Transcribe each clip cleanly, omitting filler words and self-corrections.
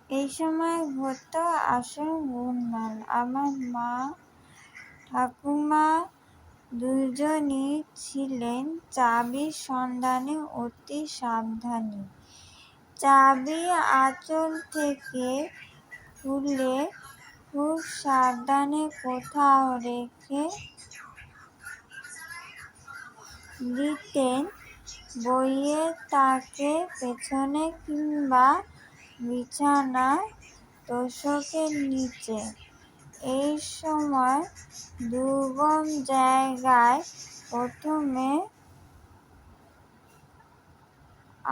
এই সময় হতো আসল গোলমাল। আমার মা ঠাকুমা দুজনই ছিলেন চাবির সন্ধানে অতি সাবধানী। চাবি আঁচল থেকে খুলে খুব সাবধানে কোথাও রেখে দিতেন বইয়ের তাকের পেছনে কিংবা বিছানার তোশকের নিচে। এই সময় দুর্গম জায়গায় প্রথমে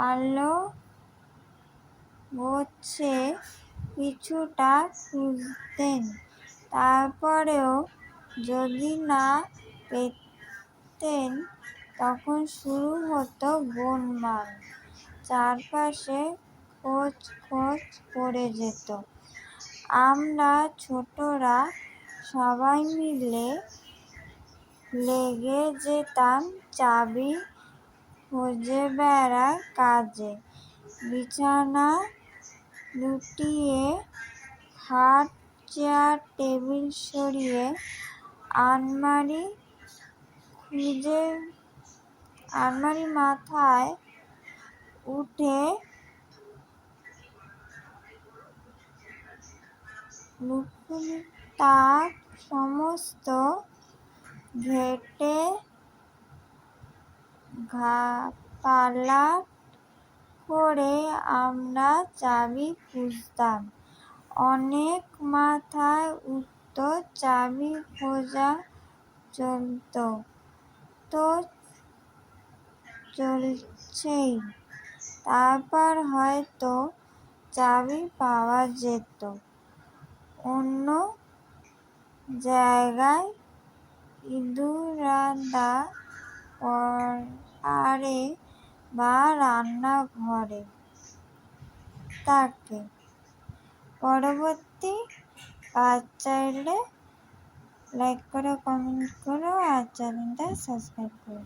আলো গোছে কিছুটা খুঁজতেন। তারপরেও যদি না পেতেন তখন শুরু হতো গোলমাল। চারপাশে খোঁজ পড়ে যেত। আমরা ছোটরা সবাই মিলে লেগে যেতাম চাবি খুঁজে বেড়ার কাজে। বিছানা লুটিয়ে, খাট চেয়ার টেবিল সরিয়ে, আলমারি মাথায় উঠে তাক সমস্ত ঘেঁটে পালাট করে আমরা চাবি খুঁজতাম। অনেক মাথায় উঠত চাবি খোঁজা চলছেই। তারপর হয়তো চাবি পাওয়া যেত অন্য জায়গায়, ইঁদুরাদা পাড়ে বা রান্নাঘরে। পরবর্তী পার্ট চাইলে লাইক করো, কমেন্ট করো আর চ্যানেলটা সাবস্ক্রাইব করো।